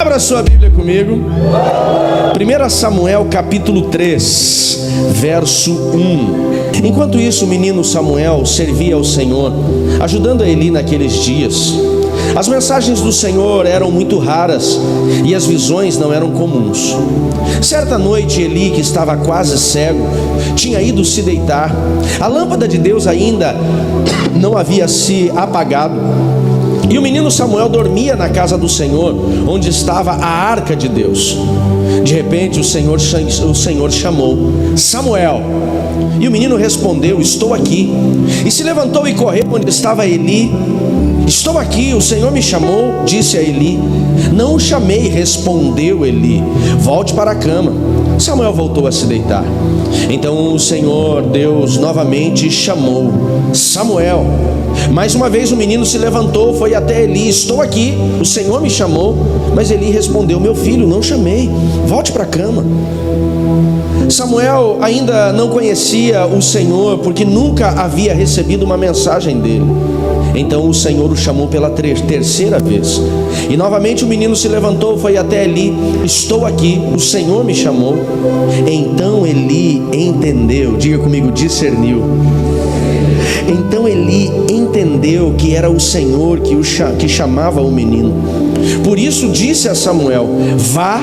Abra sua Bíblia comigo. 1 Samuel capítulo 3, verso 1. Enquanto isso, o menino Samuel servia ao Senhor, ajudando a Eli naqueles dias. As mensagens do Senhor eram muito raras e as visões não eram comuns. Certa noite, Eli, que estava quase cego, tinha ido se deitar. A lâmpada de Deus ainda não havia se apagado. E o menino Samuel dormia na casa do Senhor, onde estava a arca de Deus. De repente o Senhor chamou: Samuel. E o menino respondeu: estou aqui. E se levantou e correu onde estava Eli. Estou aqui, o Senhor me chamou, disse a Eli. Não o chamei, respondeu Eli. Volte para a cama. Samuel voltou a se deitar. Então o Senhor Deus novamente chamou: Samuel. Mais uma vez o menino se levantou, foi até Eli. Estou aqui, o Senhor me chamou. Mas Eli respondeu: meu filho, não chamei, volte para a cama. Samuel ainda não conhecia o Senhor, porque nunca havia recebido uma mensagem dele. Então o Senhor o chamou pela terceira vez. E novamente o menino se levantou, foi até Eli. Estou aqui, o Senhor me chamou. Então Eli entendeu, diga comigo, discerniu. Então Eli entendeu que era o Senhor que chamava o menino. Por isso disse a Samuel: vá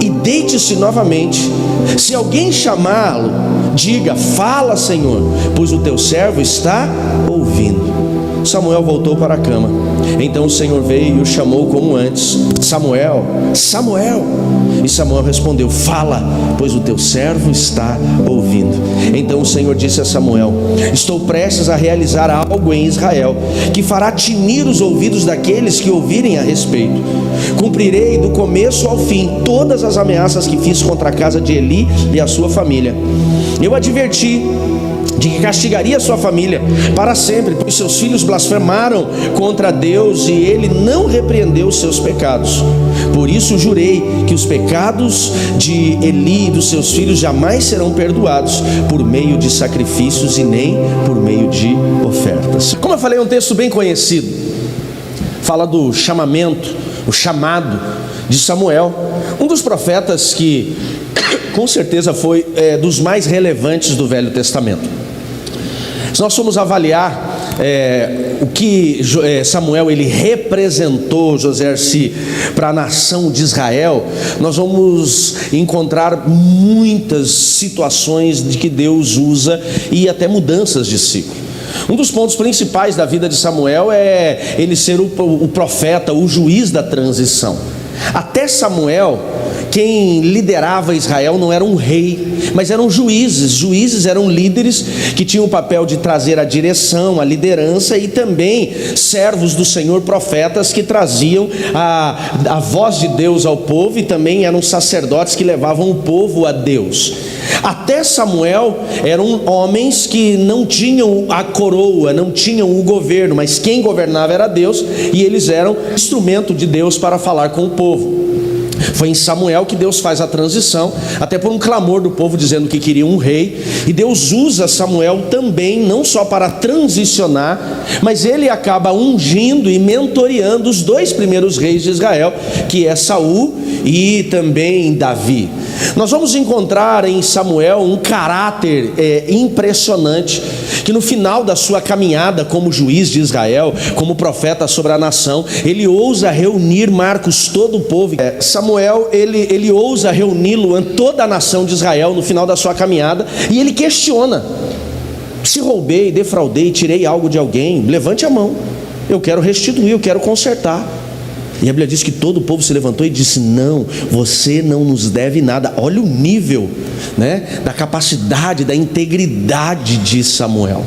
e deite-se novamente. Se alguém chamá-lo, diga: fala, Senhor, pois o teu servo está ouvindo. Samuel voltou para a cama. Então o Senhor veio e o chamou como antes: Samuel, Samuel. E Samuel respondeu: fala, pois o teu servo está ouvindo. Então o Senhor disse a Samuel: estou prestes a realizar algo em Israel, que fará tinir os ouvidos daqueles que ouvirem a respeito. Cumprirei do começo ao fim todas as ameaças que fiz contra a casa de Eli e a sua família. Eu adverti de que castigaria a sua família para sempre, pois seus filhos blasfemaram contra Deus e ele não repreendeu os seus pecados. Por isso jurei que os pecados de Eli e dos seus filhos jamais serão perdoados por meio de sacrifícios e nem por meio de ofertas. Como eu falei, é um texto bem conhecido. Fala do chamamento, o chamado de Samuel, um dos profetas que com certeza foi dos mais relevantes do Velho Testamento. Se nós formos avaliar o que Samuel ele representou, José-se, para a nação de Israel, nós vamos encontrar muitas situações de que Deus usa e até mudanças de ciclo. Um dos pontos principais da vida de Samuel é ele ser o profeta, o juiz da transição. Até Samuel, quem liderava Israel não era um rei, mas eram juízes. Juízes eram líderes que tinham o papel de trazer a direção, a liderança, e também servos do Senhor, profetas que traziam a voz de Deus ao povo, e também eram sacerdotes que levavam o povo a Deus. Até Samuel eram homens que não tinham a coroa, não tinham o governo, mas quem governava era Deus, e eles eram instrumento de Deus para falar com o povo. Foi em Samuel que Deus faz a transição, até por um clamor do povo dizendo que queria um rei, e Deus usa Samuel também, não só para transicionar, mas ele acaba ungindo e mentoreando os dois primeiros reis de Israel, que é Saul e também Davi. Nós vamos encontrar em Samuel um caráter impressionante, que no final da sua caminhada como juiz de Israel, como profeta sobre a nação, ele ousa reunir, Marcos, todo o povo. Samuel, ele ousa reuni-lo, toda a nação de Israel, no final da sua caminhada, e ele questiona: se roubei, defraudei, tirei algo de alguém, levante a mão, eu quero restituir, eu quero consertar. E a Bíblia diz que todo o povo se levantou e disse: não, você não nos deve nada. Olha o nível, da capacidade, da integridade de Samuel.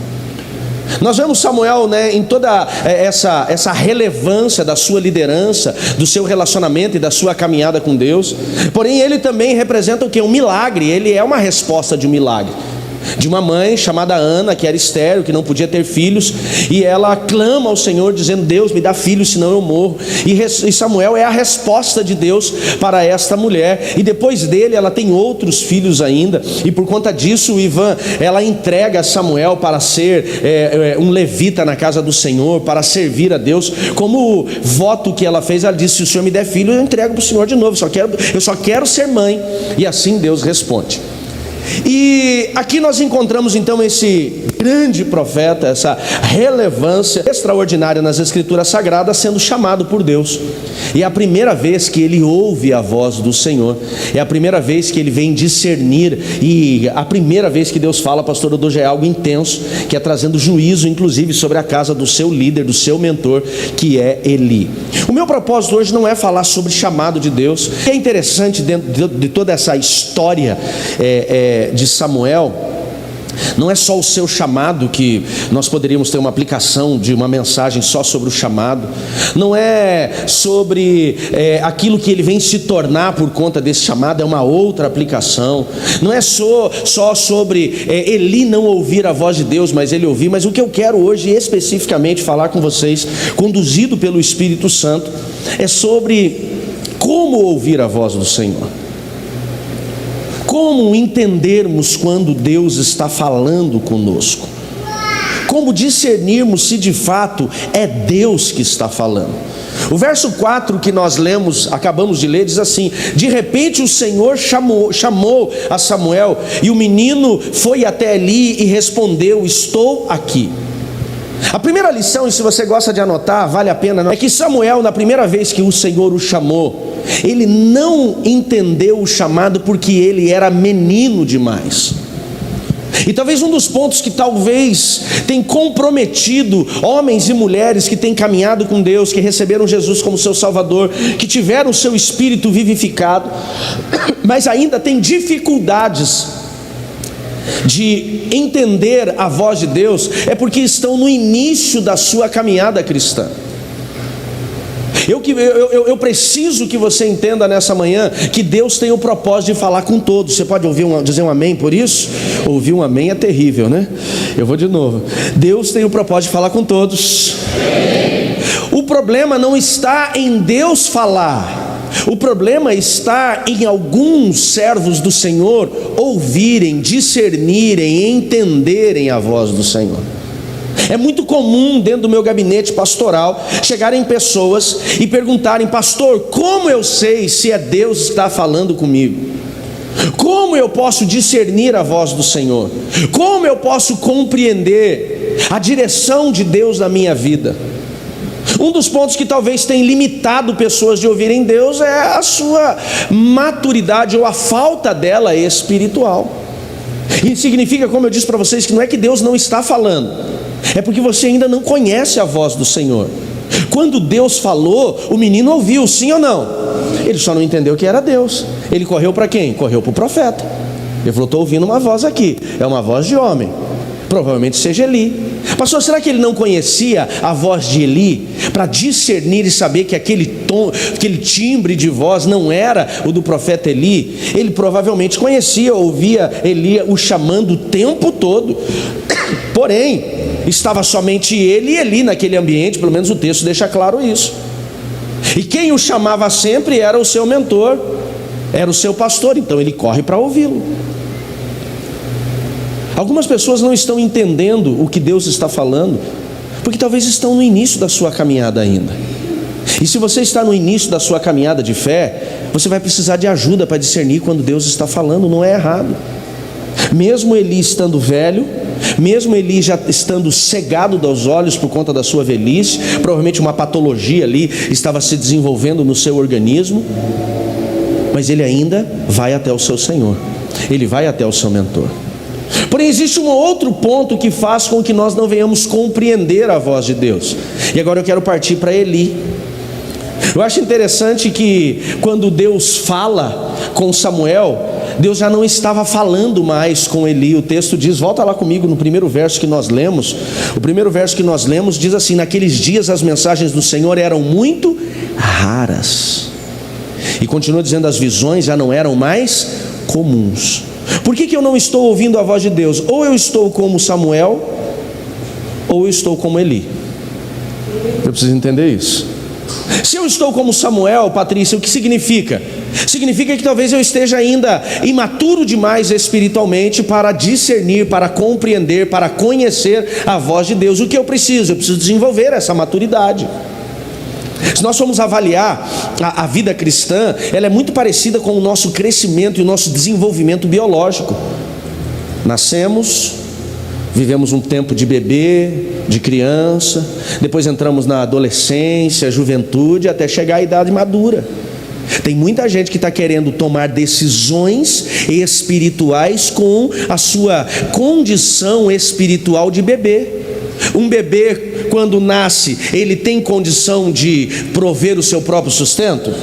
Nós vemos Samuel, em toda essa relevância da sua liderança, do seu relacionamento e da sua caminhada com Deus. Porém ele também representa o que? Um milagre. Ele é uma resposta de um milagre. de uma mãe chamada Ana, que era estéril, que não podia ter filhos, e ela clama ao Senhor dizendo: Deus, me dá filhos, senão eu morro. E Samuel é a resposta de Deus para esta mulher, e depois dele ela tem outros filhos ainda, e por conta disso Ivan, ela entrega Samuel para ser um levita na casa do Senhor, para servir a Deus. Como voto que ela fez, ela disse: se o Senhor me der filho, eu entrego para o Senhor de novo, eu só quero ser mãe. E assim Deus responde. E aqui nós encontramos então esse grande profeta, essa relevância extraordinária nas Escrituras Sagradas, sendo chamado por Deus. E é a primeira vez que ele ouve a voz do Senhor, é a primeira vez que ele vem discernir, e a primeira vez que Deus fala, pastor Odo, já é algo intenso, que é trazendo juízo inclusive sobre a casa do seu líder, do seu mentor, que é Eli. O meu propósito hoje não é falar sobre chamado de Deus. É interessante dentro de toda essa história de Samuel, não é só o seu chamado, que nós poderíamos ter uma aplicação de uma mensagem só sobre o chamado, não é sobre aquilo que ele vem se tornar por conta desse chamado, é uma outra aplicação. Não é só sobre Eli não ouvir a voz de Deus, mas ele ouvir. Mas o que eu quero hoje especificamente falar com vocês, conduzido pelo Espírito Santo, é sobre como ouvir a voz do Senhor. Como entendermos quando Deus está falando conosco? Como discernirmos se de fato é Deus que está falando? O verso 4 que nós lemos, acabamos de ler, diz assim: de repente o Senhor chamou a Samuel, e o menino foi até Eli e respondeu: estou aqui. A primeira lição, e se você gosta de anotar, vale a pena, é que Samuel, na primeira vez que o Senhor o chamou, ele não entendeu o chamado porque ele era menino demais. E talvez um dos pontos que talvez tem comprometido homens e mulheres que têm caminhado com Deus, que receberam Jesus como seu Salvador, que tiveram o seu espírito vivificado, mas ainda tem dificuldades de entender a voz de Deus, é porque estão no início da sua caminhada cristã. Eu preciso que você entenda nessa manhã que Deus tem o propósito de falar com todos. Você pode dizer um amém por isso? Ouvir um amém é terrível, né? Eu vou de novo. Deus tem o propósito de falar com todos. O problema não está em Deus falar. O problema está em alguns servos do Senhor ouvirem, discernirem, entenderem a voz do Senhor. É muito comum dentro do meu gabinete pastoral chegarem pessoas e perguntarem: pastor, como eu sei se é Deus que está falando comigo? Como eu posso discernir a voz do Senhor? Como eu posso compreender a direção de Deus na minha vida? Um dos pontos que talvez tenha limitado pessoas de ouvirem Deus é a sua maturidade ou a falta dela espiritual. Isso significa, como eu disse para vocês, que não é que Deus não está falando, é porque você ainda não conhece a voz do Senhor. Quando Deus falou, o menino ouviu, sim ou não? Ele só não entendeu que era Deus. Ele correu para quem? Correu para o profeta. Ele falou: estou ouvindo uma voz aqui, é uma voz de homem, provavelmente seja Eli. Pastor, será que ele não conhecia a voz de Eli para discernir e saber que aquele tom, aquele timbre de voz não era o do profeta Eli? Ele provavelmente conhecia, ouvia Eli o chamando o tempo todo. Porém, estava somente ele e Eli naquele ambiente, pelo menos o texto deixa claro isso. E quem o chamava sempre era o seu mentor, era o seu pastor, então ele corre para ouvi-lo. Algumas pessoas não estão entendendo o que Deus está falando, porque talvez estão no início da sua caminhada ainda. E se você está no início da sua caminhada de fé, você vai precisar de ajuda para discernir quando Deus está falando. Não é errado. Mesmo Eli estando velho, mesmo Eli já estando cegado dos olhos por conta da sua velhice, provavelmente uma patologia ali estava se desenvolvendo no seu organismo, mas ele ainda vai até o seu Senhor, ele vai até o seu mentor. Porém, existe um outro ponto que faz com que nós não venhamos compreender a voz de Deus. E agora eu quero partir para Eli. Eu acho interessante que quando Deus fala com Samuel, Deus já não estava falando mais com Eli. O texto diz, volta lá comigo no primeiro verso que nós lemos. O primeiro verso que nós lemos diz assim: naqueles dias as mensagens do Senhor eram muito raras. E continua dizendo, as visões já não eram mais comuns. Por que eu não estou ouvindo a voz de Deus? Ou eu estou como Samuel, ou eu estou como Eli. Eu preciso entender isso. Se eu estou como Samuel, Patrícia, o que significa? Significa que talvez eu esteja ainda imaturo demais espiritualmente para discernir, para compreender, para conhecer a voz de Deus. O que eu preciso? Eu preciso desenvolver essa maturidade. Se nós formos avaliar a vida cristã, ela é muito parecida com o nosso crescimento e o nosso desenvolvimento biológico. Nascemos, vivemos um tempo de bebê, de criança, depois entramos na adolescência, juventude, até chegar à idade madura. Tem muita gente que está querendo tomar decisões espirituais com a sua condição espiritual de bebê. Um bebê, quando nasce, ele tem condição de prover o seu próprio sustento?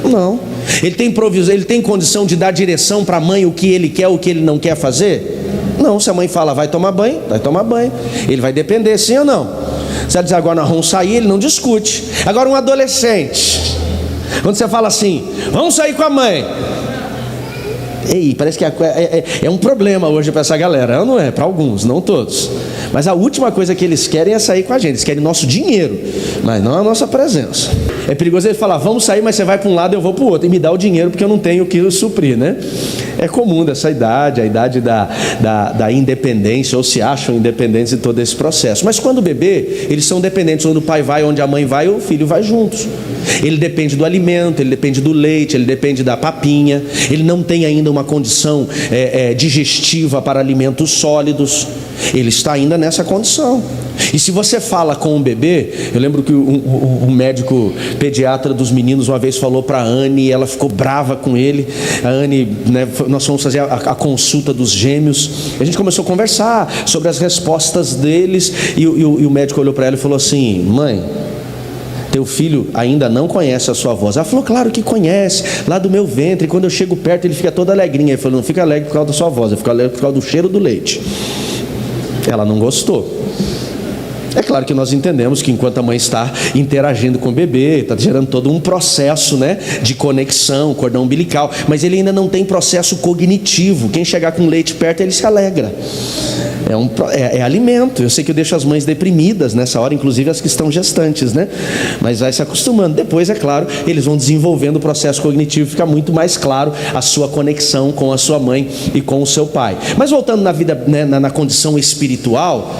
Não. Ele tem condição de dar direção para a mãe o que ele quer, o que ele não quer fazer? Não. Se a mãe fala, vai tomar banho, vai tomar banho. Ele vai depender, sim ou não? Se ela dizer, agora nós vamos sair, ele não discute. Agora um adolescente, quando você fala assim, vamos sair com a mãe. Ei, parece que é um problema hoje para essa galera. Não é, para alguns, não todos. Mas a última coisa que eles querem é sair com a gente. Eles querem nosso dinheiro, mas não a nossa presença. É perigoso ele falar, vamos sair, mas você vai para um lado, eu vou para o outro. E me dá o dinheiro porque eu não tenho o que suprir, né? É comum dessa idade, a idade da independência, ou se acham independentes em todo esse processo. Mas quando bebê, eles são dependentes. Onde o pai vai, onde a mãe vai, o filho vai juntos. Ele depende do alimento, ele depende do leite, ele depende da papinha. Ele não tem ainda uma condição digestiva para alimentos sólidos. Ele está ainda nessa condição. E se você fala com um bebê, eu lembro que o médico pediatra dos meninos uma vez falou para a Anne, e ela ficou brava com ele. A Anne, né, nós fomos fazer a consulta dos gêmeos, a gente começou a conversar sobre as respostas deles, e o médico olhou para ela e falou assim, mãe, teu filho ainda não conhece a sua voz. Ela falou, claro que conhece, lá do meu ventre, quando eu chego perto ele fica todo alegrinho. Ele falou, não fica alegre por causa da sua voz, ele fica alegre por causa do cheiro do leite. Ela não gostou. É claro que nós entendemos que enquanto a mãe está interagindo com o bebê, está gerando todo um processo, né, de conexão, cordão umbilical, mas ele ainda não tem processo cognitivo. Quem chegar com leite perto, ele se alegra. É alimento. Eu sei que eu deixo as mães deprimidas nessa hora, inclusive as que estão gestantes, né? Mas vai se acostumando. Depois, é claro, eles vão desenvolvendo o processo cognitivo, fica muito mais claro a sua conexão com a sua mãe e com o seu pai. Mas voltando na vida, né, na condição espiritual,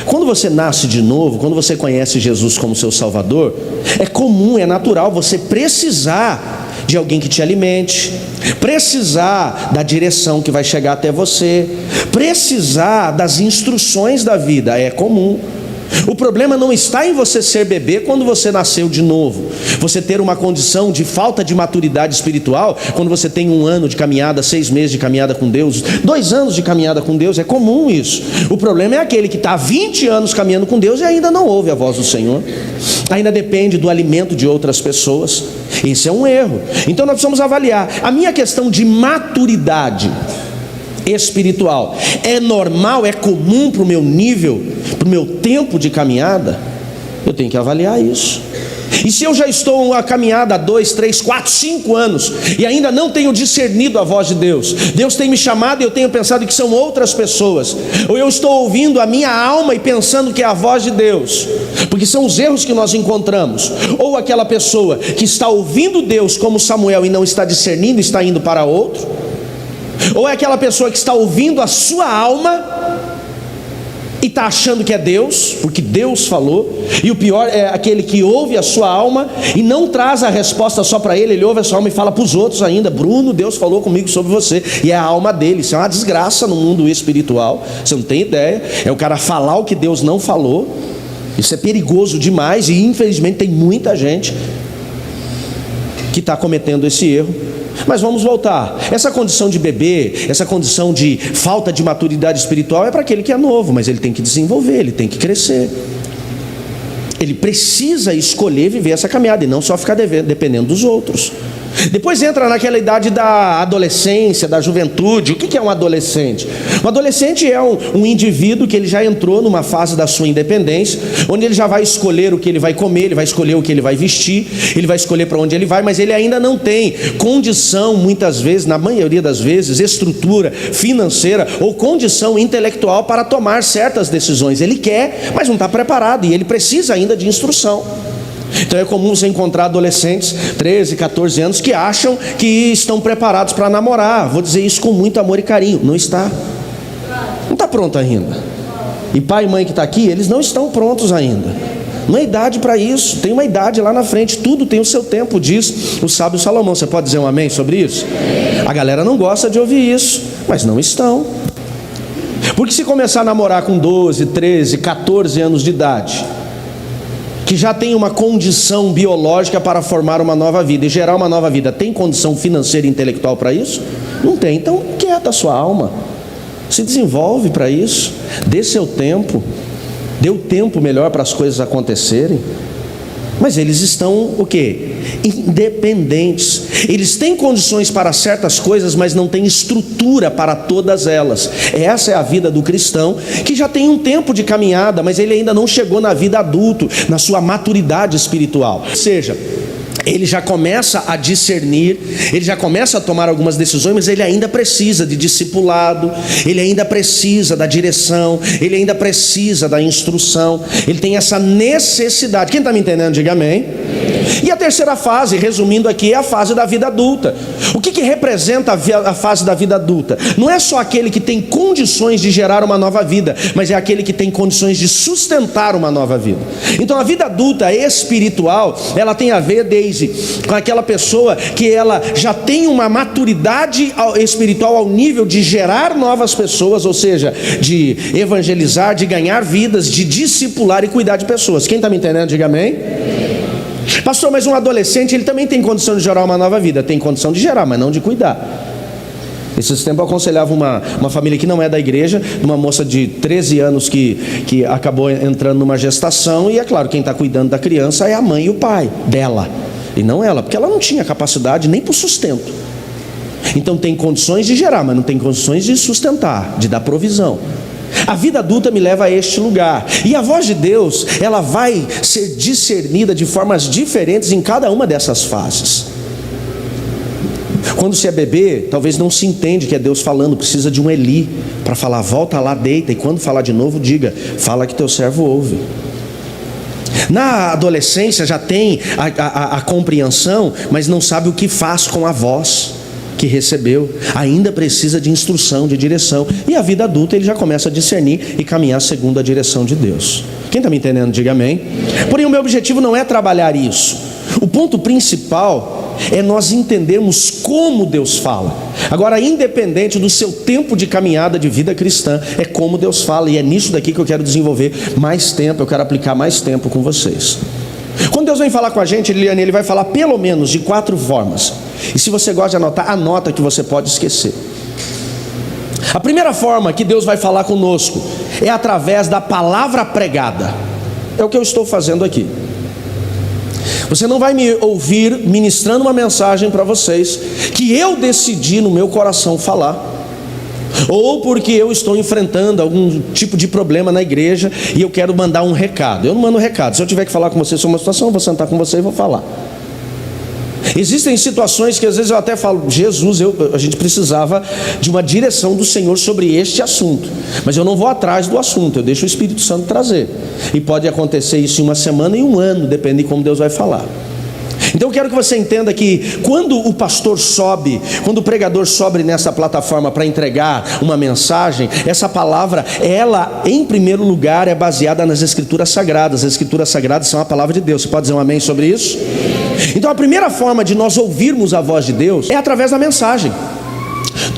quando você nasce de novo, quando você conhece Jesus como seu Salvador, é comum, é natural você precisar de alguém que te alimente, precisar da direção que vai chegar até você, precisar das instruções da vida, é comum. O problema não está em você ser bebê quando você nasceu de novo, você ter uma condição de falta de maturidade espiritual quando você tem 1 ano de caminhada, 6 meses de caminhada com Deus, 2 anos de caminhada com Deus, é comum isso. O problema é aquele que está há 20 anos caminhando com Deus e ainda não ouve a voz do Senhor, ainda depende do alimento de outras pessoas. Isso é um erro. Então nós precisamos avaliar a minha questão de maturidade espiritual. É normal, é comum para o meu nível, para o meu tempo de caminhada? Eu tenho que avaliar isso. E se eu já estou a caminhada há 2, 3, 4, 5 anos e ainda não tenho discernido a voz de Deus, Deus tem me chamado e eu tenho pensado que são outras pessoas, ou eu estou ouvindo a minha alma e pensando que é a voz de Deus, porque são os erros que nós encontramos, ou aquela pessoa que está ouvindo Deus como Samuel e não está discernindo, está indo para outro, ou é aquela pessoa que está ouvindo a sua alma e está achando que é Deus, porque Deus falou. E o pior é aquele que ouve a sua alma e não traz a resposta só para ele, ele ouve a sua alma e fala para os outros ainda, Bruno, Deus falou comigo sobre você, e é a alma dele. Isso é uma desgraça no mundo espiritual, você não tem ideia. É o cara falar o que Deus não falou. Isso é perigoso demais, e infelizmente tem muita gente que está cometendo esse erro. Mas vamos voltar. Essa condição de bebê, essa condição de falta de maturidade espiritual é para aquele que é novo, mas ele tem que desenvolver, ele tem que crescer. Ele precisa escolher viver essa caminhada e não só ficar dependendo dos outros. Depois entra naquela idade da adolescência, da juventude. O que é um adolescente? Um adolescente é um indivíduo que ele já entrou numa fase da sua independência, onde ele já vai escolher o que ele vai comer, ele vai escolher o que ele vai vestir, ele vai escolher para onde ele vai, mas ele ainda não tem condição, muitas vezes, na maioria das vezes, estrutura financeira ou condição intelectual para tomar certas decisões. Ele quer, mas não está preparado, e ele precisa ainda de instrução. Então é comum você encontrar adolescentes, 13, 14 anos, que acham que estão preparados para namorar. Vou dizer isso com muito amor e carinho. Não está. Não está pronto ainda. E pai e mãe que está aqui, eles não estão prontos ainda. Não é idade para isso. Tem uma idade lá na frente. Tudo tem o seu tempo, diz o sábio Salomão. Você pode dizer um amém sobre isso? A galera não gosta de ouvir isso, mas não estão. Porque se começar a namorar com 12, 13, 14 anos de idade, que já tem uma condição biológica para formar uma nova vida e gerar uma nova vida, tem condição financeira e intelectual para isso? Não tem. Então quieta a sua alma, se desenvolve para isso, dê seu tempo, dê o tempo melhor para as coisas acontecerem. Mas eles estão o quê? Independentes. Eles têm condições para certas coisas, mas não têm estrutura para todas elas. Essa é a vida do cristão, que já tem um tempo de caminhada, mas ele ainda não chegou na vida adulto, na sua maturidade espiritual. Ou seja, ele já começa a discernir, ele já começa a tomar algumas decisões, mas ele ainda precisa de discipulado, ele ainda precisa da direção, ele ainda precisa da instrução, ele tem essa necessidade. Quem está me entendendo, diga amém. E a terceira fase, resumindo aqui, é a fase da vida adulta. O que representa a fase da vida adulta? Não é só aquele que tem condições de gerar uma nova vida, mas é aquele que tem condições de sustentar uma nova vida. Então a vida adulta espiritual, ela tem a ver, Deise, com aquela pessoa que ela já tem uma maturidade espiritual ao nível de gerar novas pessoas, ou seja, de evangelizar, de ganhar vidas, de discipular e cuidar de pessoas. Quem está me entendendo, diga amém. Pastor, mas um adolescente, ele também tem condição de gerar uma nova vida. Tem condição de gerar, mas não de cuidar. Esses tempos eu aconselhava uma família que não é da igreja, uma moça de 13 anos que acabou entrando numa gestação, e é claro, quem está cuidando da criança é a mãe e o pai dela, e não ela, porque ela não tinha capacidade nem para o sustento. Então tem condições de gerar, mas não tem condições de sustentar, de dar provisão. A vida adulta me leva a este lugar, e a voz de Deus, ela vai ser discernida de formas diferentes em cada uma dessas fases. Quando você é bebê, talvez não se entende que é Deus falando, precisa de um Eli para falar, volta lá, deita, e quando falar de novo, diga, fala que teu servo ouve. Na adolescência já tem a compreensão, mas não sabe o que faz com a voz que recebeu, ainda precisa de instrução, de direção. E a vida adulta ele já começa a discernir e caminhar segundo a direção de Deus. Quem está me entendendo, diga amém. Porém o meu objetivo não é trabalhar isso. O ponto principal é nós entendermos como Deus fala. Agora, independente do seu tempo de caminhada de vida cristã, é como Deus fala, e é nisso daqui que eu quero desenvolver mais tempo, eu quero aplicar mais tempo com vocês. Quando Deus vem falar com a gente, Liliane, Ele vai falar pelo menos de 4 formas. E se você gosta de anotar, anota que você pode esquecer. A primeira forma que Deus vai falar conosco é através da palavra pregada. É o que eu estou fazendo aqui. Você não vai me ouvir ministrando uma mensagem para vocês que eu decidi no meu coração falar, ou porque eu estou enfrentando algum tipo de problema na igreja e eu quero mandar um recado. Eu não mando recado. Se eu tiver que falar com você sobre uma situação, eu vou sentar com você e vou falar. Existem situações que às vezes eu até falo, Jesus, a gente precisava de uma direção do Senhor sobre este assunto, mas eu não vou atrás do assunto, eu deixo o Espírito Santo trazer. E pode acontecer isso em uma semana e um ano, depende de como Deus vai falar. Então eu quero que você entenda que quando o pastor sobe, quando o pregador sobe nessa plataforma para entregar uma mensagem, essa palavra, ela em primeiro lugar é baseada nas Escrituras Sagradas. As Escrituras Sagradas são a palavra de Deus. Você pode dizer um amém sobre isso? Então a primeira forma de nós ouvirmos a voz de Deus é através da mensagem.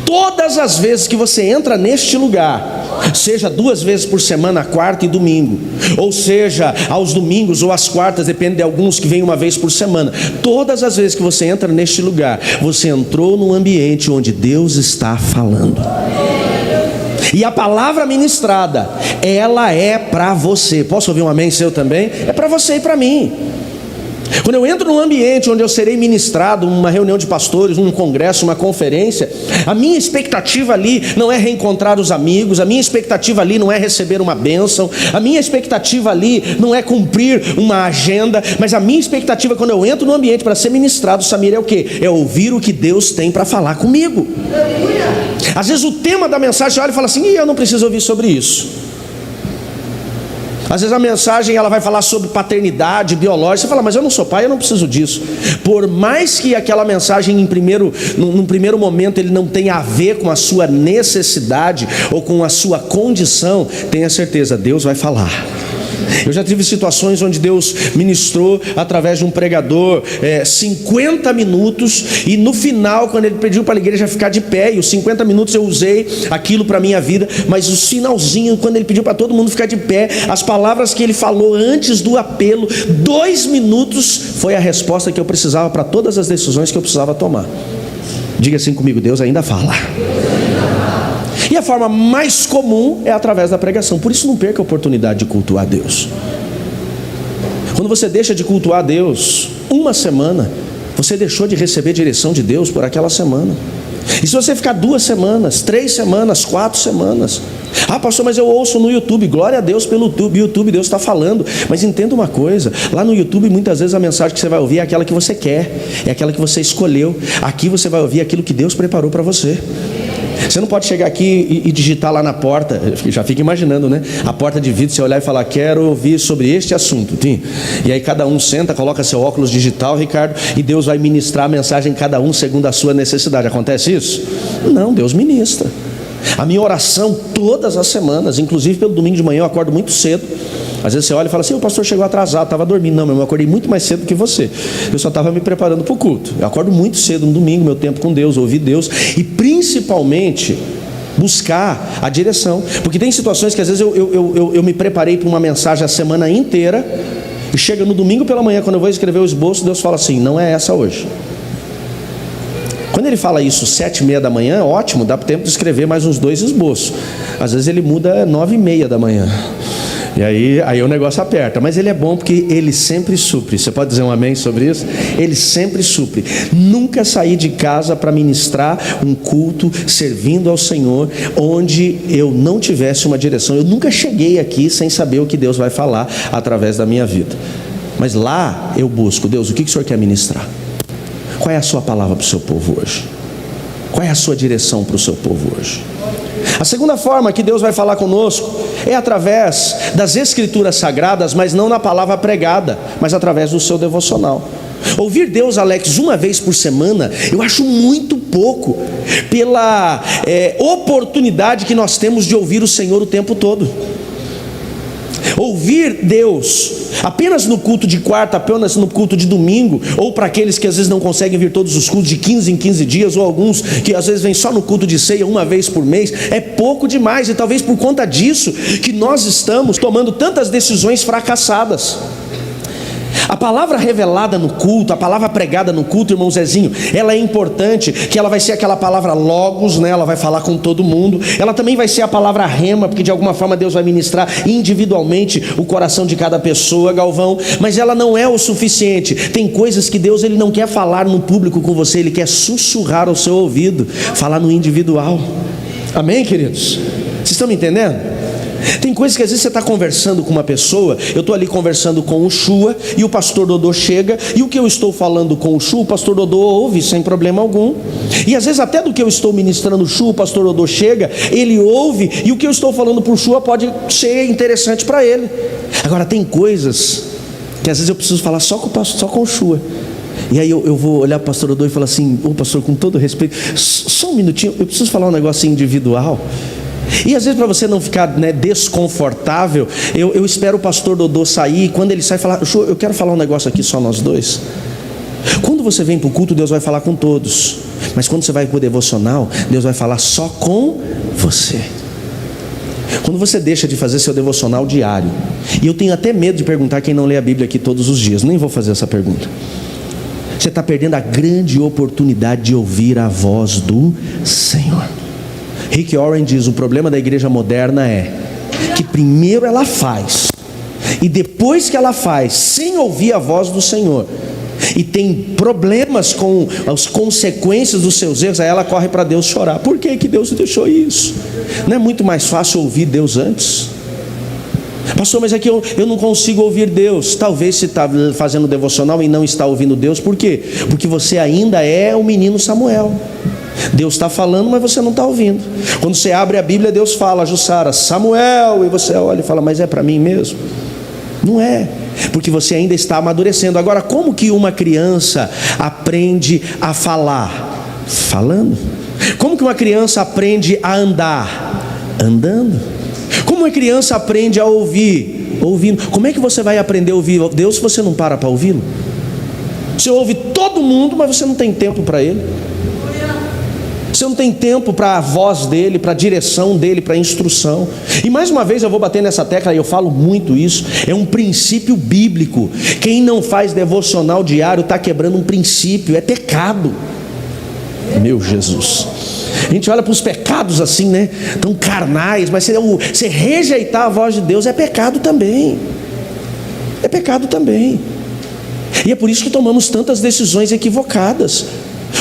Todas as vezes que você entra neste lugar, seja 2 vezes por semana, quarta e domingo, ou seja, aos domingos ou às quartas, depende de alguns que vêm uma vez por semana. Todas as vezes que você entra neste lugar, você entrou num ambiente onde Deus está falando. E a palavra ministrada, ela é para você. Posso ouvir um amém seu também? É para você e para mim. Quando eu entro num ambiente onde eu serei ministrado, uma reunião de pastores, um congresso, uma conferência, a minha expectativa ali não é reencontrar os amigos, a minha expectativa ali não é receber uma bênção, a minha expectativa ali não é cumprir uma agenda, mas a minha expectativa quando eu entro no ambiente para ser ministrado, Samir, é o quê? É ouvir o que Deus tem para falar comigo. Às vezes o tema da mensagem, você olha e fala assim, eu não preciso ouvir sobre isso. Às vezes a mensagem ela vai falar sobre paternidade biológica, você fala, mas eu não sou pai, eu não preciso disso. Por mais que aquela mensagem num primeiro momento ele não tenha a ver com a sua necessidade ou com a sua condição, tenha certeza, Deus vai falar. Eu já tive situações onde Deus ministrou através de um pregador 50 minutos, e no final, quando ele pediu para a igreja ficar de pé, e os 50 minutos eu usei aquilo para a minha vida, mas os finalzinhos, quando ele pediu para todo mundo ficar de pé, as palavras que ele falou antes do apelo, 2 minutos, foi a resposta que eu precisava para todas as decisões que eu precisava tomar. Diga assim comigo, Deus ainda fala. E a forma mais comum é através da pregação. Por isso não perca a oportunidade de cultuar Deus. Quando você deixa de cultuar Deus uma semana, você deixou de receber direção de Deus por aquela semana. E se você ficar 2 semanas, 3 semanas, 4 semanas, pastor, mas eu ouço no YouTube, glória a Deus pelo YouTube, Deus está falando. Mas entenda uma coisa, lá no YouTube muitas vezes a mensagem que você vai ouvir é aquela que você quer, é aquela que você escolheu. Aqui você vai ouvir aquilo que Deus preparou para você. Você não pode chegar aqui e digitar lá na porta, já fica imaginando, né? A porta de vidro, você olhar e falar, quero ouvir sobre este assunto, Tim. E aí cada um senta, coloca seu óculos digital, Ricardo, e Deus vai ministrar a mensagem cada um segundo a sua necessidade. Acontece isso? Não, Deus ministra. A minha oração todas as semanas, inclusive pelo domingo de manhã, eu acordo muito cedo. Às vezes você olha e fala assim, o pastor chegou atrasado, estava dormindo. Não, eu acordei muito mais cedo que você. Eu só estava me preparando para o culto. Eu acordo muito cedo no domingo, meu tempo com Deus, ouvir Deus. E principalmente buscar a direção. Porque tem situações que às vezes eu me preparei para uma mensagem a semana inteira, e chega no domingo pela manhã, quando eu vou escrever o esboço, Deus fala assim, não é essa hoje. Quando ele fala isso 7h30 da manhã, ótimo, dá tempo de escrever mais uns 2 esboços. Às vezes ele muda 9h30 da manhã. E aí o negócio aperta. Mas ele é bom porque ele sempre supre. Você pode dizer um amém sobre isso? Ele sempre supre. Nunca saí de casa para ministrar um culto servindo ao Senhor onde eu não tivesse uma direção. Eu nunca cheguei aqui sem saber o que Deus vai falar através da minha vida. Mas lá eu busco, Deus, o que o Senhor quer ministrar? Qual é a sua palavra para o seu povo hoje? Qual é a sua direção para o seu povo hoje? A segunda forma que Deus vai falar conosco é através das escrituras sagradas, mas não na palavra pregada, mas através do seu devocional. Ouvir Deus, Alex, uma vez por semana, eu acho muito pouco, pela oportunidade que nós temos de ouvir o Senhor o tempo todo. Ouvir Deus apenas no culto de quarta, apenas no culto de domingo, ou para aqueles que às vezes não conseguem vir todos os cultos de 15 em 15 dias, ou alguns que às vezes vêm só no culto de ceia uma vez por mês, é pouco demais. E talvez por conta disso que nós estamos tomando tantas decisões fracassadas. A palavra revelada no culto, a palavra pregada no culto, irmão Zezinho, ela é importante, que ela vai ser aquela palavra logos, né? Ela vai falar com todo mundo. Ela também vai ser a palavra rema, porque de alguma forma Deus vai ministrar individualmente o coração de cada pessoa, Galvão. Mas ela não é o suficiente. Tem coisas que Deus ele não quer falar no público com você, Ele quer sussurrar ao seu ouvido, falar no individual. Amém, queridos? Vocês estão me entendendo? Tem coisas que às vezes você está conversando com uma pessoa, eu estou ali conversando com o Shua, e o pastor Dodô chega, e o que eu estou falando com o Shua, o pastor Dodô ouve sem problema algum. E às vezes até do que eu estou ministrando o Shua, o pastor Dodô chega, ele ouve, e o que eu estou falando para o Shua pode ser interessante para ele. Agora tem coisas que às vezes eu preciso falar só com o Shua. E aí eu vou olhar para o pastor Dodô e falar assim, ô pastor, com todo respeito, só um minutinho, eu preciso falar um negócio individual. E às vezes para você não ficar desconfortável, eu espero o pastor Dodô sair, e quando ele sai falar, eu quero falar um negócio aqui só nós dois. Quando você vem para o culto, Deus vai falar com todos, mas quando você vai para o devocional, Deus vai falar só com você. Quando você deixa de fazer seu devocional diário, e eu tenho até medo de perguntar quem não lê a Bíblia aqui todos os dias, nem vou fazer essa pergunta. Você está perdendo a grande oportunidade de ouvir a voz do Senhor. Rick Warren diz, o problema da igreja moderna é que primeiro ela faz, e depois que ela faz, sem ouvir a voz do Senhor, e tem problemas com as consequências dos seus erros, aí ela corre para Deus chorar. Por que que Deus deixou isso? Não é muito mais fácil ouvir Deus antes? Pastor, mas é que eu não consigo ouvir Deus. Talvez você está fazendo devocional e não está ouvindo Deus. Por quê? Porque você ainda é o menino Samuel. Deus está falando, mas você não está ouvindo. Quando você abre a Bíblia, Deus fala: Jussara, Samuel, e você olha e fala: mas é para mim mesmo? Não é, porque você ainda está amadurecendo. Agora, como que uma criança aprende a falar? Falando. Como que uma criança aprende a andar? Andando. Como uma criança aprende a ouvir? Ouvindo. Como é que você vai aprender a ouvir Deus se você não para ouvi-lo? Você ouve todo mundo, mas você não tem tempo para Ele. Você não tem tempo para a voz dele, para a direção dele, para a instrução. E mais uma vez eu vou bater nessa tecla, e eu falo muito isso. É um princípio bíblico. Quem não faz devocional diário está quebrando um princípio, é pecado. Meu Jesus. A gente olha para os pecados assim, né? Tão carnais, mas você rejeitar a voz de Deus é pecado também. É pecado também. E é por isso que tomamos tantas decisões equivocadas.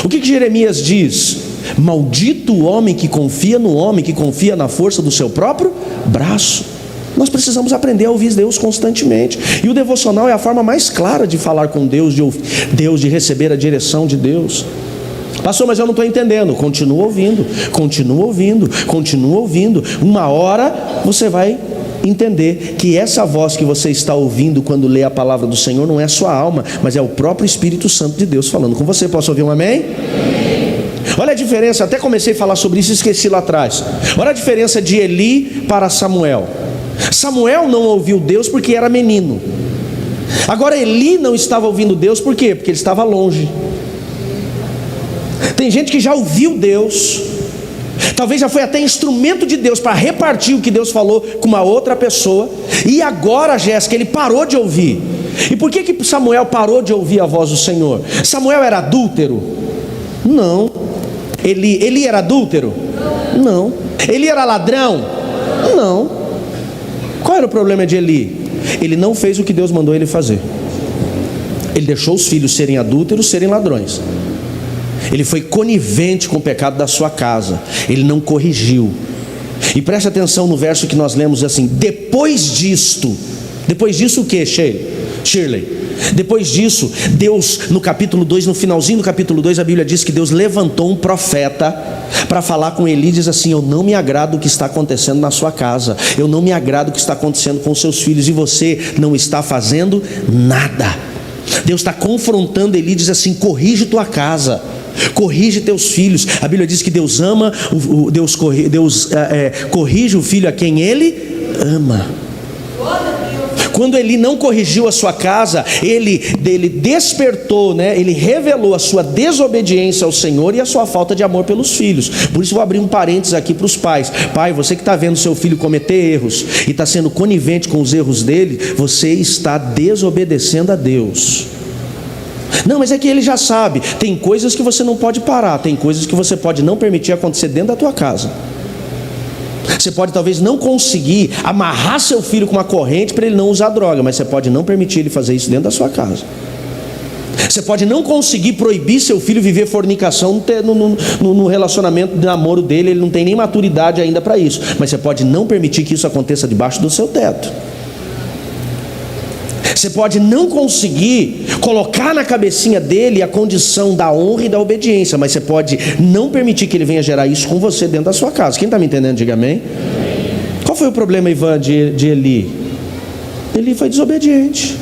O que Jeremias diz? Maldito o homem que confia no homem, que confia na força do seu próprio braço. Nós precisamos aprender a ouvir Deus constantemente. E o devocional é a forma mais clara de falar com Deus, de ouvir Deus, de receber a direção de Deus. Pastor, mas eu não estou entendendo. Continua ouvindo, continua ouvindo, continua ouvindo. Uma hora você vai entender que essa voz que você está ouvindo quando lê a palavra do Senhor não é a sua alma, mas é o próprio Espírito Santo de Deus falando com você. Posso ouvir um amém? Olha a diferença, até comecei a falar sobre isso e esqueci lá atrás. Olha a diferença de Eli para Samuel. Samuel não ouviu Deus porque era menino. Agora Eli não estava ouvindo Deus, por quê? Porque ele estava longe. Tem gente que já ouviu Deus, talvez já foi até instrumento de Deus para repartir o que Deus falou com uma outra pessoa, e agora, Jéssica, ele parou de ouvir. E por que Samuel parou de ouvir a voz do Senhor? Samuel era adúltero? Não. Eli era adúltero? Não. Eli era ladrão? Não. Qual era o problema de Eli? Ele não fez o que Deus mandou ele fazer. Ele deixou os filhos serem adúlteros, serem ladrões. Ele foi conivente com o pecado da sua casa. Ele não corrigiu. E preste atenção no verso que nós lemos assim: depois disto o que, Shirley? Depois disso, Deus, no capítulo 2, no finalzinho do capítulo 2, a Bíblia diz que Deus levantou um profeta para falar com Eli. Diz assim: eu não me agrado o que está acontecendo na sua casa, eu não me agrado o que está acontecendo com seus filhos, e você não está fazendo nada. Deus está confrontando Eli, diz assim: corrige tua casa, corrige teus filhos. A Bíblia diz que Deus ama, Deus corrige o filho a quem Ele ama. Quando Eli não corrigiu a sua casa, ele despertou, né? Ele revelou a sua desobediência ao Senhor e a sua falta de amor pelos filhos. Por isso vou abrir um parênteses aqui para os pais. Pai, você que está vendo seu filho cometer erros e está sendo conivente com os erros dele, você está desobedecendo a Deus. Não, mas é que ele já sabe. Tem coisas que você não pode parar, tem coisas que você pode não permitir acontecer dentro da tua casa. Você pode talvez não conseguir amarrar seu filho com uma corrente para ele não usar droga, mas você pode não permitir ele fazer isso dentro da sua casa. Você pode não conseguir proibir seu filho viver fornicação no relacionamento de namoro dele. Ele não tem nem maturidade ainda para isso, mas você pode não permitir que isso aconteça debaixo do seu teto. Você pode não conseguir colocar na cabecinha dele a condição da honra e da obediência, mas você pode não permitir que ele venha gerar isso com você dentro da sua casa. Quem está me entendendo, diga amém. Qual foi o problema, Ivan, de Eli? Eli foi desobediente,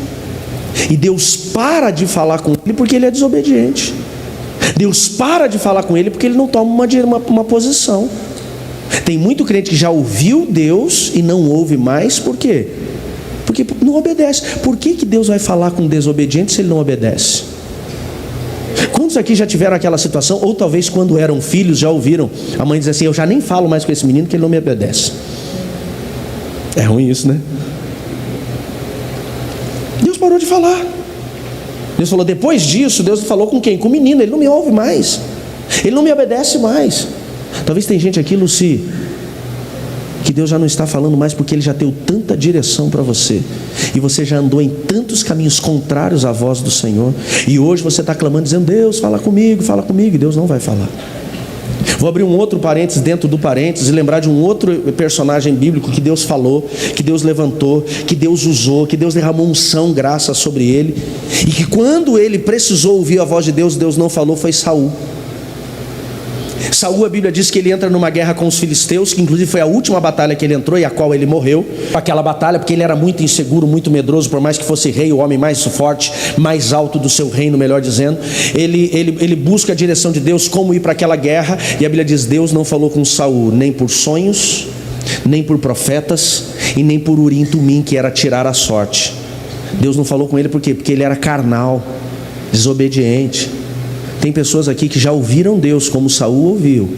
e Deus para de falar com ele porque ele é desobediente. Deus para de falar com ele porque ele não toma uma posição. Tem muito crente que já ouviu Deus e não ouve mais. Por quê? Porque não obedece. Por que Deus vai falar com desobediente se ele não obedece? Quantos aqui já tiveram aquela situação? Ou talvez quando eram filhos já ouviram a mãe dizer assim: eu já nem falo mais com esse menino que ele não me obedece. É ruim isso, né? Deus parou de falar. Deus falou, depois disso, Deus falou com quem? Com o menino. Ele não me ouve mais, ele não me obedece mais. Talvez tem gente aqui, Luci, que Deus já não está falando mais porque Ele já deu tanta direção para você, e você já andou em tantos caminhos contrários à voz do Senhor, e hoje você está clamando dizendo: Deus, fala comigo, e Deus não vai falar. Vou abrir um outro parênteses dentro do parênteses e lembrar de um outro personagem bíblico que Deus falou, que Deus levantou, que Deus usou, que Deus derramou unção, graça sobre ele, e que quando ele precisou ouvir a voz de Deus, Deus não falou, foi Saul. Saul, a Bíblia diz que ele entra numa guerra com os filisteus, que inclusive foi a última batalha que ele entrou e a qual ele morreu. Aquela batalha, porque ele era muito inseguro, muito medroso, por mais que fosse rei, o homem mais forte, mais alto do seu reino, melhor dizendo. Ele busca a direção de Deus, como ir para aquela guerra, e a Bíblia diz: Deus não falou com Saul, nem por sonhos, nem por profetas, e nem por Urim Tumim, que era tirar a sorte. Deus não falou com ele por quê? Porque ele era carnal, desobediente. Tem pessoas aqui que já ouviram Deus como Saul ouviu,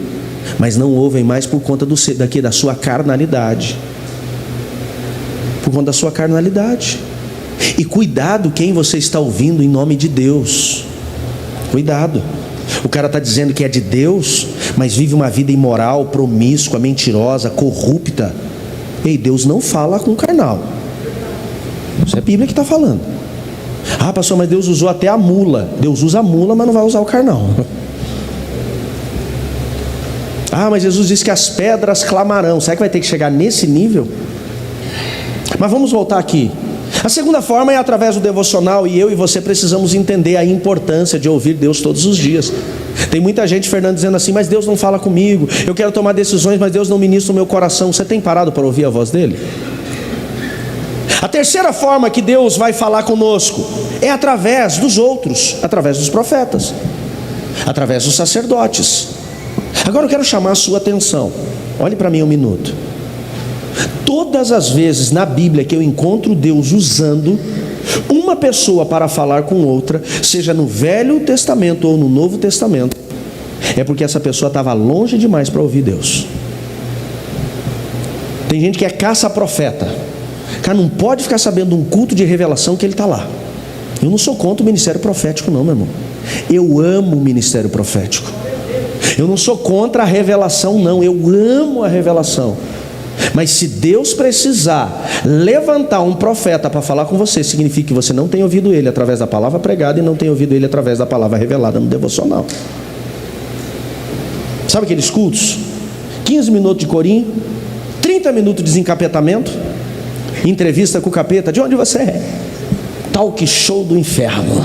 mas não ouvem mais por conta da sua carnalidade. Por conta da sua carnalidade. E cuidado quem você está ouvindo em nome de Deus. Cuidado. O cara está dizendo que é de Deus, mas vive uma vida imoral, promíscua, mentirosa, corrupta. Ei, Deus não fala com carnal. Isso é a Bíblia que está falando. Ah, pastor, mas Deus usou até a mula. Deus usa a mula, mas não vai usar o carnal. Ah, mas Jesus disse que as pedras clamarão. Será que vai ter que chegar nesse nível? Mas vamos voltar aqui. A segunda forma é através do devocional, e eu e você precisamos entender a importância de ouvir Deus todos os dias. Tem muita gente, Fernando, dizendo assim: mas Deus não fala comigo, eu quero tomar decisões, mas Deus não ministra o meu coração. Você tem parado para ouvir a voz dele? A terceira forma que Deus vai falar conosco é através dos outros, através dos profetas, através dos sacerdotes. Agora eu quero chamar a sua atenção. Olhe para mim um minuto. Todas as vezes na Bíblia que eu encontro Deus usando uma pessoa para falar com outra, seja no Velho Testamento ou no Novo Testamento, é porque essa pessoa estava longe demais para ouvir Deus. Tem gente que é caça-profeta. Cara, não pode ficar sabendo de um culto de revelação que ele está lá. Eu não sou contra o ministério profético não, meu irmão. Eu amo o ministério profético. Eu não sou contra a revelação não, eu amo a revelação. Mas se Deus precisar levantar um profeta para falar com você, significa que você não tem ouvido ele através da palavra pregada e não tem ouvido ele através da palavra revelada no devocional. Sabe aqueles cultos? 15 minutos de corinho, 30 minutos de desencapetamento, entrevista com o capeta. De onde você é? Talk show do inferno,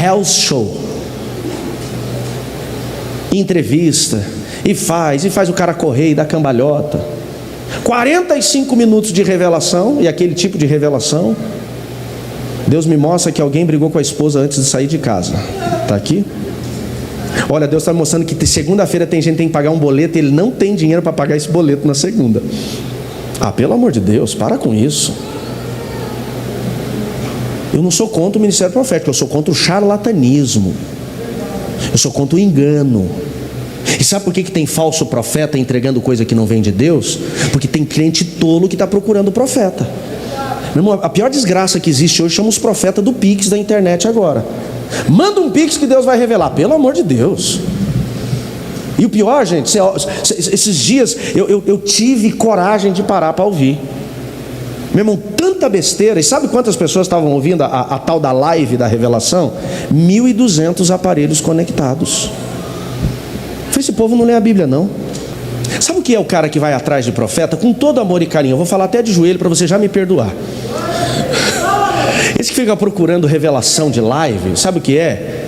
Hell's Show. Entrevista, e faz o cara correr e dar cambalhota. 45 minutos de revelação, e aquele tipo de revelação. Deus me mostra que alguém brigou com a esposa antes de sair de casa. Está aqui? Olha, Deus está mostrando que segunda-feira tem gente que tem que pagar um boleto e ele não tem dinheiro para pagar esse boleto na segunda. Ah, pelo amor de Deus, para com isso. Eu não sou contra o ministério profético, eu sou contra o charlatanismo, eu sou contra o engano. E sabe por que tem falso profeta entregando coisa que não vem de Deus? Porque tem crente tolo que está procurando o profeta. Meu irmão, a pior desgraça que existe hoje chama os profetas do Pix da internet agora. Manda um Pix que Deus vai revelar, pelo amor de Deus. E o pior, gente, esses dias eu tive coragem de parar para ouvir. Meu irmão, tanta besteira. E sabe quantas pessoas estavam ouvindo a tal da live da revelação? 1.200 aparelhos conectados. Esse povo não lê a Bíblia não. Sabe o que é o cara que vai atrás de profeta? Com todo amor e carinho, eu vou falar até de joelho para você já me perdoar. Esse que fica procurando revelação de live, sabe o que é?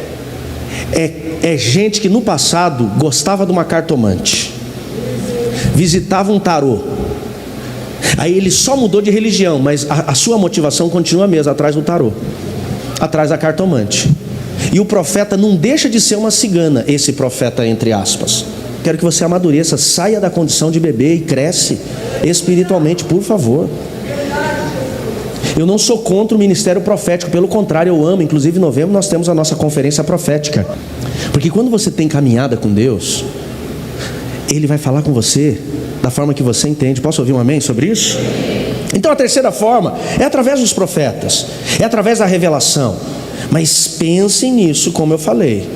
É gente que no passado gostava de uma cartomante, visitava um tarô, aí ele só mudou de religião, mas a sua motivação continua a mesma, atrás do tarô, atrás da cartomante. E o profeta não deixa de ser uma cigana, esse profeta entre aspas. Quero que você amadureça, saia da condição de bebê e cresce espiritualmente, por favor. Eu não sou contra o ministério profético, pelo contrário, eu amo. Inclusive em novembro nós temos a nossa conferência profética. Porque quando você tem caminhada com Deus, Ele vai falar com você da forma que você entende. Posso ouvir um amém sobre isso? Então a terceira forma é através dos profetas, é através da revelação. Mas pensem nisso, como eu falei.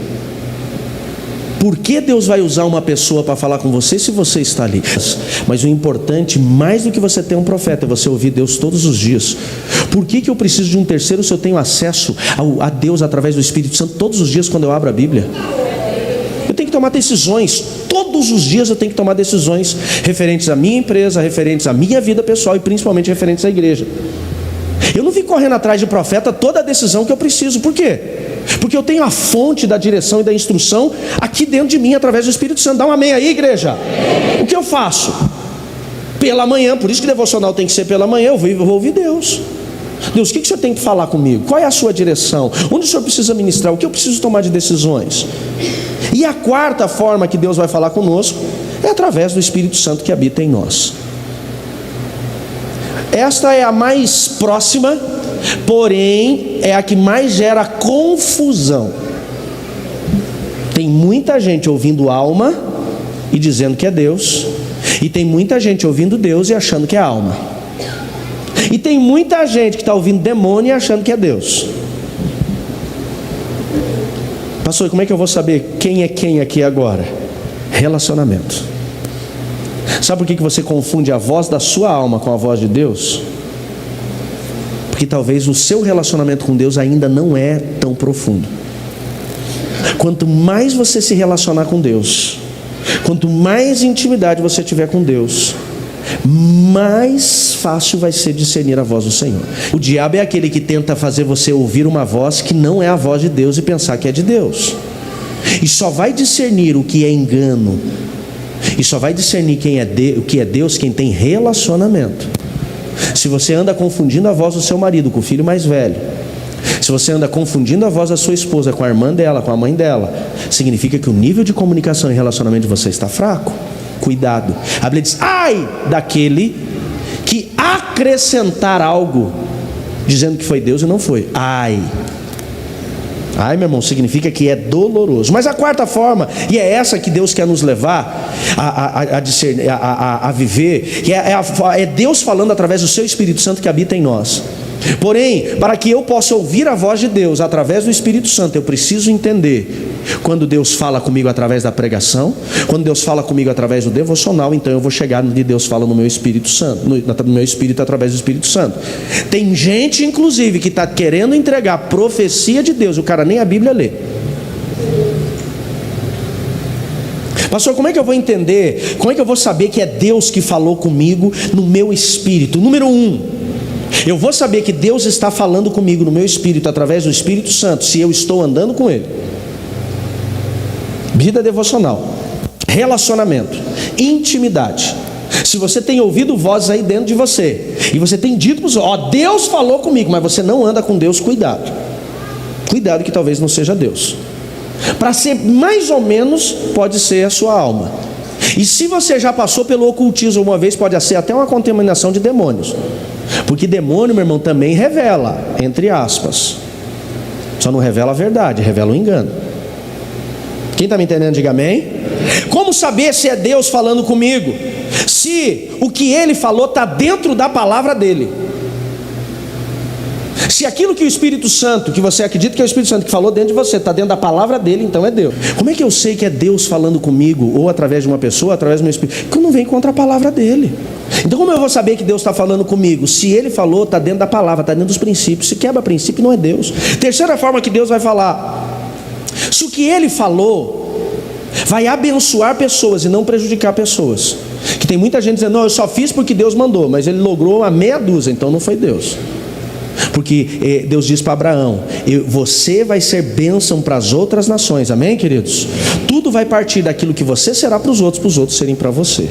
Por que Deus vai usar uma pessoa para falar com você se você está ali? Mas o importante, mais do que você ter um profeta, é você ouvir Deus todos os dias. Por que eu preciso de um terceiro se eu tenho acesso a Deus através do Espírito Santo todos os dias quando eu abro a Bíblia? Eu tenho que tomar decisões, todos os dias eu tenho que tomar decisões referentes à minha empresa, referentes à minha vida pessoal e principalmente referentes à igreja. Eu não fico correndo atrás de profeta toda a decisão que eu preciso. Por quê? Porque eu tenho a fonte da direção e da instrução aqui dentro de mim através do Espírito Santo. Dá um amém aí, igreja. O que eu faço? Pela manhã, por isso que devocional tem que ser pela manhã, eu vou ouvir Deus. Deus, o que o Senhor tem que falar comigo? Qual é a sua direção? Onde o Senhor precisa ministrar? O que eu preciso tomar de decisões? E a quarta forma que Deus vai falar conosco é através do Espírito Santo que habita em nós. Esta é a mais próxima, porém é a que mais gera confusão. Tem muita gente ouvindo alma e dizendo que é Deus, e tem muita gente ouvindo Deus e achando que é alma, e tem muita gente que está ouvindo demônio e achando que é Deus. Pastor, como é que eu vou saber quem é quem aqui agora? Relacionamento. Sabe por que você confunde a voz da sua alma com a voz de Deus? Porque talvez o seu relacionamento com Deus ainda não é tão profundo. Quanto mais você se relacionar com Deus, quanto mais intimidade você tiver com Deus, mais fácil vai ser discernir a voz do Senhor. O diabo é aquele que tenta fazer você ouvir uma voz que não é a voz de Deus e pensar que é de Deus. E só vai discernir o que é engano, e só vai discernir o que é Deus quem tem relacionamento. Se você anda confundindo a voz do seu marido com o filho mais velho, se você anda confundindo a voz da sua esposa com a irmã dela, com a mãe dela, significa que o nível de comunicação e relacionamento de você está fraco. Cuidado. A Bíblia diz: ai daquele que acrescentar algo dizendo que foi Deus e não foi. Ai, meu irmão, significa que é doloroso. Mas a quarta forma, e é essa que Deus quer nos levar a viver, que é Deus falando através do seu Espírito Santo que habita em nós. Porém, para que eu possa ouvir a voz de Deus através do Espírito Santo, eu preciso entender quando Deus fala comigo através da pregação, quando Deus fala comigo através do devocional. Então eu vou chegar no que Deus fala no meu Espírito Santo, no meu Espírito através do Espírito Santo. Tem gente inclusive que está querendo entregar profecia de Deus, o cara nem a Bíblia lê. Pastor, como é que eu vou entender? Como é que eu vou saber que é Deus que falou comigo no meu espírito? Número 1, eu vou saber que Deus está falando comigo no meu espírito através do Espírito Santo se eu estou andando com Ele. Vida devocional, relacionamento, intimidade. Se você tem ouvido vozes aí dentro de você e você tem dito para os outros: Deus falou comigo, mas você não anda com Deus, cuidado. Cuidado que talvez não seja Deus. Para ser mais ou menos, pode ser a sua alma. E se você já passou pelo ocultismo uma vez, pode ser até uma contaminação de demônios. Porque demônio, meu irmão, também revela, entre aspas. Só não revela a verdade, revela o engano. Quem está me entendendo, diga amém. Como saber se é Deus falando comigo? Se o que Ele falou está dentro da palavra dEle. Se aquilo que o Espírito Santo, que você acredita que é o Espírito Santo que falou dentro de você, está dentro da palavra dEle, então é Deus. Como é que eu sei que é Deus falando comigo, ou através de uma pessoa, através do meu Espírito? Porque eu não venho contra a palavra dEle. Então como eu vou saber que Deus está falando comigo? Se Ele falou, está dentro da palavra, está dentro dos princípios. Se quebra princípio, não é Deus. Terceira forma que Deus vai falar: se o que Ele falou vai abençoar pessoas e não prejudicar pessoas. Que tem muita gente dizendo: não, eu só fiz porque Deus mandou, mas Ele logrou a meia dúzia, então não foi Deus. Porque Deus diz para Abraão: você vai ser bênção para as outras nações. Amém, queridos? Tudo vai partir daquilo que você será para os outros serem para você.